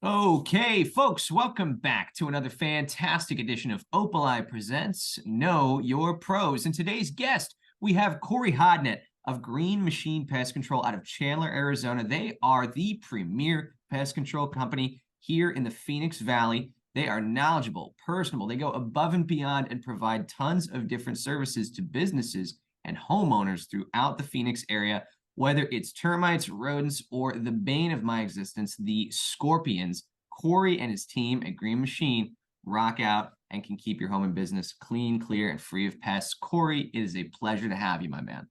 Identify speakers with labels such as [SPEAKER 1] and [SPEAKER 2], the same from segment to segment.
[SPEAKER 1] Okay, folks, welcome back to another fantastic edition of Opali Presents Know Your Pros. And today's guest, we have Cory Hodnett of Green Machine Pest Control out of Chandler, Arizona. They are the premier pest control company here in the Phoenix Valley. They are knowledgeable, personable. They go above and beyond and provide tons of different services to businesses and homeowners throughout the Phoenix area, whether it's termites, rodents, or the bane of my existence, the scorpions. Cory and his team at Green Machine rock out and can keep your home and business clean, clear, and free of pests. Cory, it is a pleasure to have you, my man.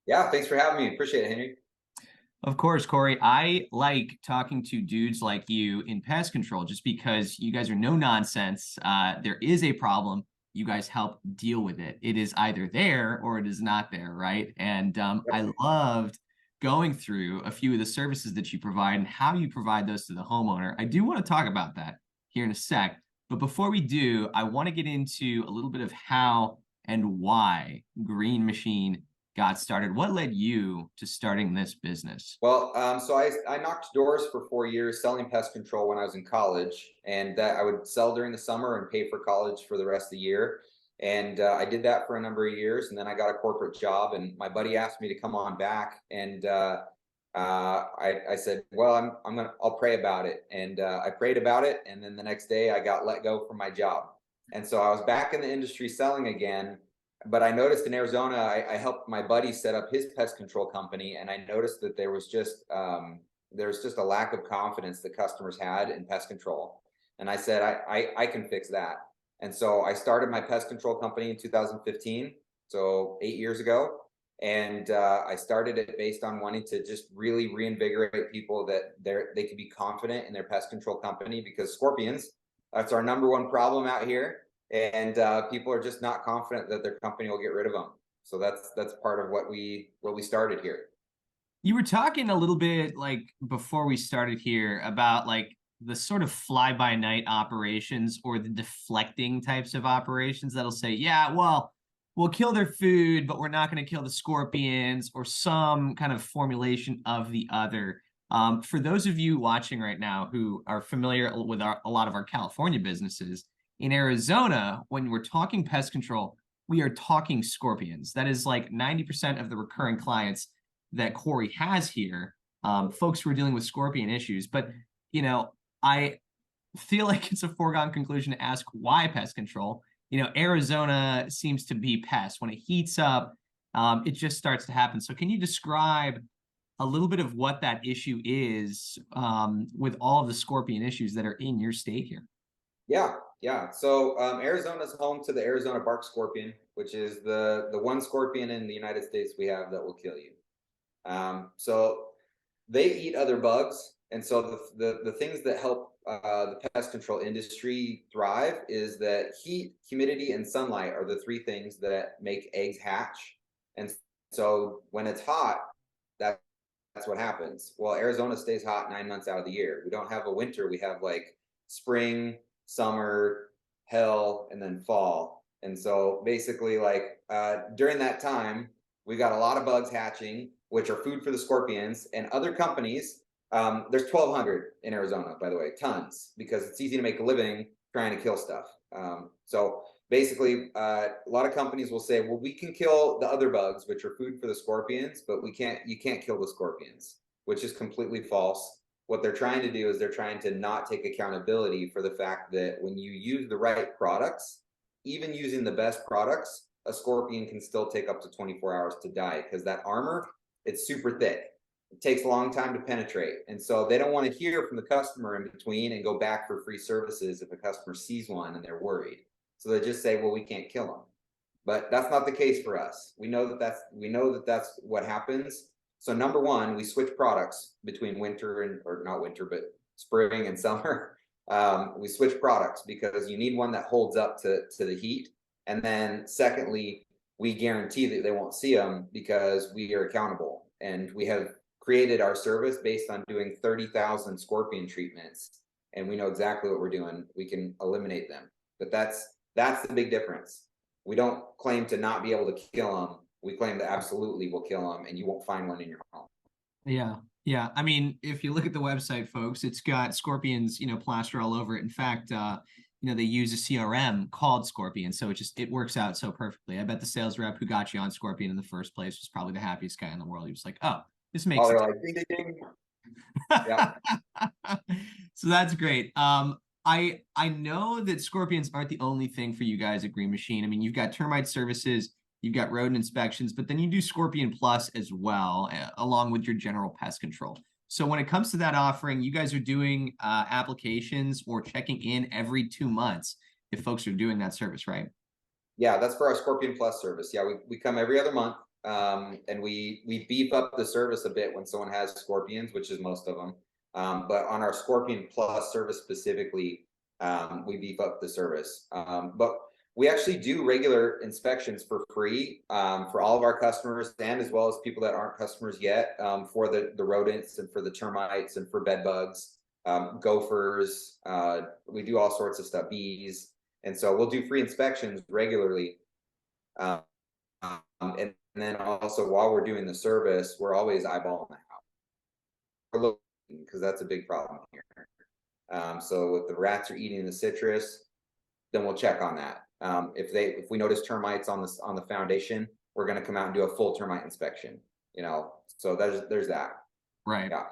[SPEAKER 2] Yeah, thanks for having me. Appreciate it, Henry.
[SPEAKER 1] Of course, Cory, I like talking to dudes like you in pest control just because you guys are no nonsense. There is a problem. You guys help deal with it. It is either there or it is not there, right? And I
[SPEAKER 2] Yep.
[SPEAKER 1] loved going through a few of the services that you provide and how you provide those to the homeowner. I do want to talk about that here in a sec. But before we do, I want to get into a little bit of how and why Green Machine got started. What led you to starting this business?
[SPEAKER 2] So I knocked doors for 4 years selling pest control when I was in college, and that I would sell during the summer and pay for college for the rest of the year. And I did that for a number of years, and then I got a corporate job. And my buddy asked me to come on back, and I said, "Well, I'll pray about it." And I prayed about it, and then the next day I got let go from my job, and so I was back in the industry selling again. But I noticed in Arizona, I helped my buddy set up his pest control company, and I noticed that there was just a lack of confidence that customers had in pest control. And I said, I can fix that. And so I started my pest control company in 2015, so 8 years ago. And I started it based on wanting to just really reinvigorate people that they could be confident in their pest control company, because scorpions, that's our number one problem out here, and people are just not confident that their company will get rid of them. So that's part of what we started here.
[SPEAKER 1] You were talking a little bit like before we started here about like the sort of fly by night operations or the deflecting types of operations that'll say, yeah, well, we'll kill their food, but we're not going to kill the scorpions, or some kind of formulation of the other. For those of you watching right now who are familiar with a lot of our California businesses, in Arizona, when we're talking pest control, we are talking scorpions. That is like 90% of the recurring clients that Cory has here, folks who are dealing with scorpion issues. But, I feel like it's a foregone conclusion to ask why pest control. Arizona seems to be pests. When it heats up, it just starts to happen. So can you describe a little bit of what that issue is, with all of the scorpion issues that are in your state here?
[SPEAKER 2] Yeah. So Arizona is home to the Arizona bark scorpion, which is the one scorpion in the United States we have that will kill you. So they eat other bugs, and so the things that help the pest control industry thrive is that heat, humidity, and sunlight are the three things that make eggs hatch. And so when it's hot, that that's what happens. Well, Arizona stays hot 9 months out of the year. We don't have a winter. We have like spring, summer, hell, and then fall. And so basically, like during that time, we got a lot of bugs hatching, which are food for the scorpions and other companies. There's 1,200 in Arizona, by the way, tons, because it's easy to make a living trying to kill stuff. So basically, a lot of companies will say, well, we can kill the other bugs, which are food for the scorpions, but you can't kill the scorpions, which is completely false. What they're trying to do is they're trying to not take accountability for the fact that when you use the right products, even using the best products, a scorpion can still take up to 24 hours to die, because that armor, it's super thick. It takes a long time to penetrate. And so they don't want to hear from the customer in between and go back for free services if a customer sees one and they're worried. So they just say, well, we can't kill them. But that's not the case for us. We know that that's what happens. So number one, we switch products between winter and, or not winter, but spring and summer. We switch products because you need one that holds up to the heat. And then secondly, we guarantee that they won't see them because we are accountable, and we have created our service based on doing 30,000 scorpion treatments, and we know exactly what we're doing. We can eliminate them. But that's the big difference. We don't claim to not be able to kill them. We claim that absolutely will kill them, and you won't find one in your home.
[SPEAKER 1] Yeah. Yeah. I mean, if you look at the website, folks, it's got scorpions, plastered all over it. In fact, they use a CRM called Scorpion. So it works out so perfectly. I bet the sales rep who got you on Scorpion in the first place was probably the happiest guy in the world. He was like, oh, this
[SPEAKER 2] Oh,
[SPEAKER 1] makes
[SPEAKER 2] they're
[SPEAKER 1] it.
[SPEAKER 2] like ding, ding, ding. Yeah.
[SPEAKER 1] So that's great. I know that scorpions aren't the only thing for you guys at Green Machine. I mean, you've got termite services, you've got rodent inspections, but then you do Scorpion Plus as well, along with your general pest control. So when it comes to that offering, you guys are doing applications or checking in every 2 months if folks are doing that service, right?
[SPEAKER 2] Yeah, that's for our Scorpion Plus service. Yeah, we come every other month, and we beef up the service a bit when someone has scorpions, which is most of them. But on our Scorpion Plus service specifically, we beef up the service. But we actually do regular inspections for free, for all of our customers, and as well as people that aren't customers yet, for the rodents and for the termites and for bed bugs, gophers. We do all sorts of stuff, bees. And so we'll do free inspections regularly. Um, and then also while we're doing the service, we're always eyeballing the house. We're looking because that's a big problem here. So if the rats are eating the citrus, then we'll check on that. If we notice termites on the foundation, we're going to come out and do a full termite inspection. So there's that.
[SPEAKER 1] Right.
[SPEAKER 2] Yeah.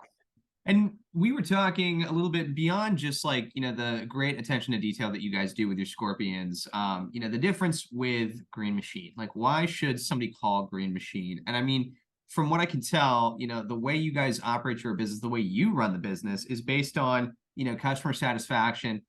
[SPEAKER 1] And we were talking a little bit beyond just like, the great attention to detail that you guys do with your scorpions. The difference with Green Machine. Like, why should somebody call Green Machine? And I mean, from what I can tell, the way you guys operate your business, the way you run the business is based on, customer satisfaction,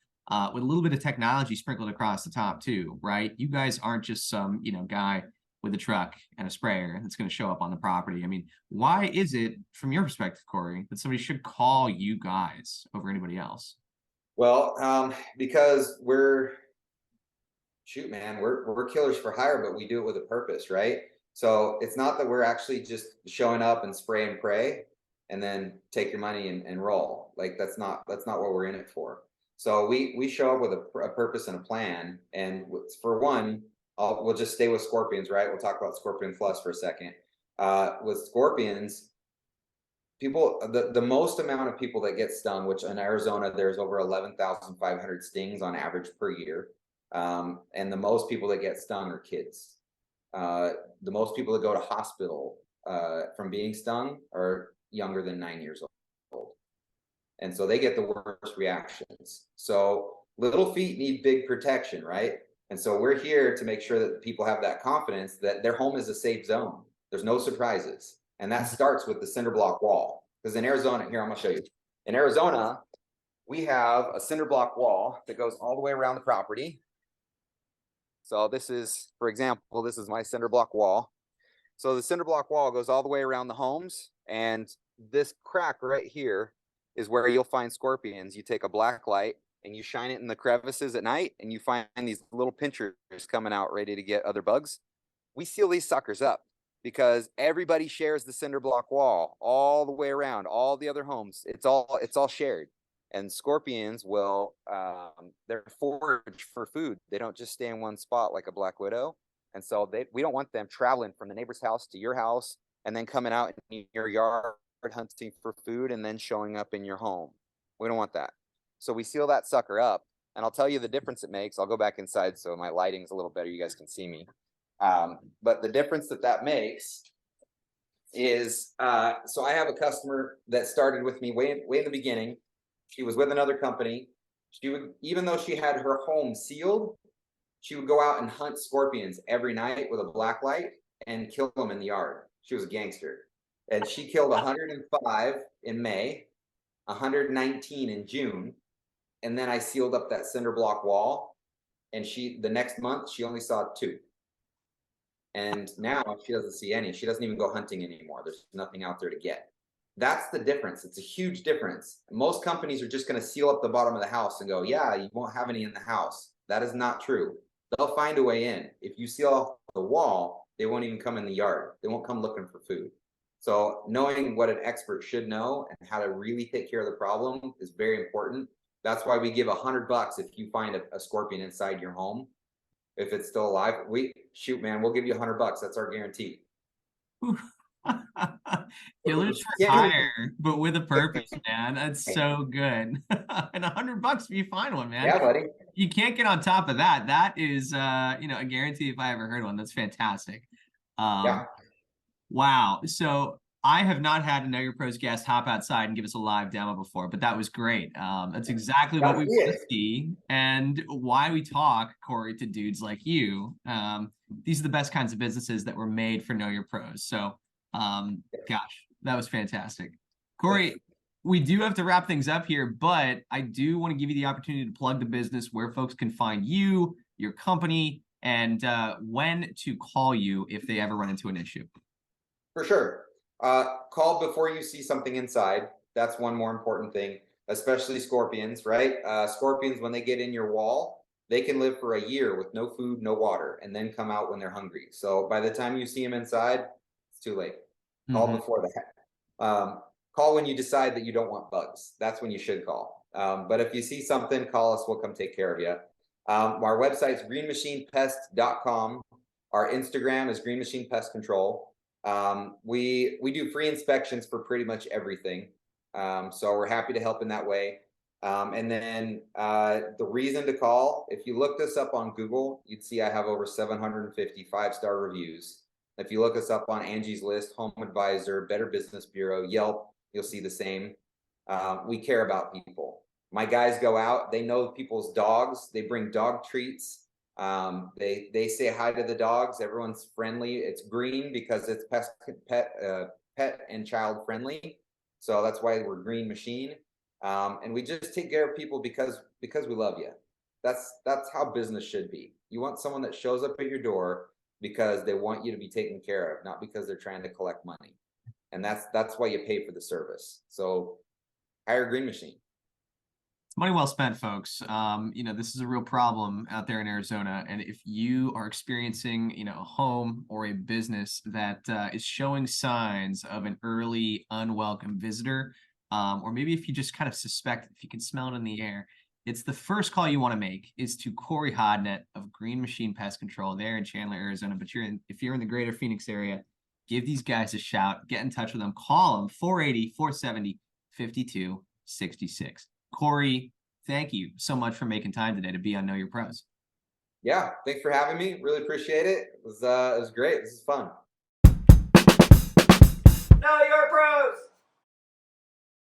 [SPEAKER 1] with a little bit of technology sprinkled across the top too, right? You guys aren't just some, guy with a truck and a sprayer that's going to show up on the property. I mean, why is it, from your perspective, Cory, that somebody should call you guys over anybody else?
[SPEAKER 2] Well, because shoot, man, we're killers for hire, but we do it with a purpose, right? So it's not that we're actually just showing up and spray and pray and then take your money and roll. Like that's not what we're in it for. So we show up with a purpose and a plan. And for one, we'll just stay with scorpions, right? We'll talk about Scorpion Plus for a second. With scorpions, the most amount of people that get stung, which in Arizona there's over 11,500 stings on average per year, and the most people that get stung are kids. The most people that go to hospital from being stung are younger than 9 years old, and so they get the worst reactions. So little feet need big protection, right? And so we're here to make sure that people have that confidence that their home is a safe zone. There's no surprises. And that starts with the cinder block wall. Because in Arizona, here, I'm going to show you. In Arizona, we have a cinder block wall that goes all the way around the property. So this is, for example, this is my cinder block wall. So the cinder block wall goes all the way around the homes. And this crack right here is where you'll find scorpions. You take a black light and you shine it in the crevices at night, and you find these little pinchers coming out ready to get other bugs. We seal these suckers up because everybody shares the cinder block wall all the way around all the other homes. It's all shared. And scorpions will they're forage for food. They don't just stay in one spot like a black widow. And so we don't want them traveling from the neighbor's house to your house and then coming out in your yard hunting for food and then showing up in your home. We don't want that. So we seal that sucker up, and I'll tell you the difference it makes. I'll go back inside so my lighting's a little better. You guys can see me. But the difference that makes is, so I have a customer that started with me way in the beginning. She was with another company. She would, even though she had her home sealed, she would go out and hunt scorpions every night with a black light and kill them in the yard. She was a gangster. And she killed 105 in May, 119 in June. And then I sealed up that cinder block wall. And the next month, she only saw 2. And now she doesn't see any. She doesn't even go hunting anymore. There's nothing out there to get. That's the difference. It's a huge difference. Most companies are just going to seal up the bottom of the house and go, yeah, you won't have any in the house. That is not true. They'll find a way in. If you seal off the wall, they won't even come in the yard. They won't come looking for food. So knowing what an expert should know and how to really take care of the problem is very important. That's why we give $100 if you find a scorpion inside your home. If it's still alive, we'll give you $100. That's our guarantee.
[SPEAKER 1] Killers for
[SPEAKER 2] Yeah,
[SPEAKER 1] hire, but with a purpose, man. That's so good. And $100 if you find one, man.
[SPEAKER 2] yeah, buddy.
[SPEAKER 1] You can't get on top of that. That is, a guarantee if I ever heard one. That's fantastic.
[SPEAKER 2] Yeah,
[SPEAKER 1] Wow. So I have not had a Know Your Pros guest hop outside and give us a live demo before, but that was great. That's exactly what
[SPEAKER 2] gotta
[SPEAKER 1] we
[SPEAKER 2] see
[SPEAKER 1] want
[SPEAKER 2] it.
[SPEAKER 1] to see and why we talk, Cory, to dudes like you. These are the best kinds of businesses that were made for Know Your Pros. So, gosh, that was fantastic. Cory, we do have to wrap things up here, but I do want to give you the opportunity to plug the business where folks can find you, your company, and when to call you if they ever run into an issue.
[SPEAKER 2] For sure. Call before you see something inside. That's one more important thing, especially scorpions, right? Scorpions, when they get in your wall, they can live for a year with no food, no water, and then come out when they're hungry. So by the time you see them inside, it's too late. Call before that. Call when you decide that you don't want bugs. That's when you should call. But if you see something, call us. We'll come take care of you. Our website's greenmachinepest.com. Our Instagram is Green Machine Pest Control. We do free inspections for pretty much everything. So we're happy to help in that way. And then the reason to call, if you looked us up on Google, you'd see I have over 750 5-star reviews. If you look us up on Angie's List, Home Advisor, Better Business Bureau, Yelp, you'll see the same. We care about people. My guys go out, they know people's dogs, they bring dog treats. They say hi to the dogs. Everyone's friendly. It's green because it's pet and child friendly. So that's why we're Green Machine. And we just take care of people because we love you. That's how business should be. You want someone that shows up at your door because they want you to be taken care of, not because they're trying to collect money. And that's why you pay for the service. So hire Green Machine.
[SPEAKER 1] Money well spent, folks. This is a real problem out there in Arizona. And if you are experiencing, a home or a business that is showing signs of an early unwelcome visitor, or maybe if you just kind of suspect, if you can smell it in the air, it's the first call you want to make is to Cory Hodnett of Green Machine Pest Control there in Chandler, Arizona. But if you're in the greater Phoenix area, give these guys a shout, get in touch with them, call them 480-470-5266. Cory, thank you so much for making time today to be on Know Your Pros.
[SPEAKER 2] Yeah, thanks for having me. Really appreciate it. It was great. This is fun.
[SPEAKER 1] Know Your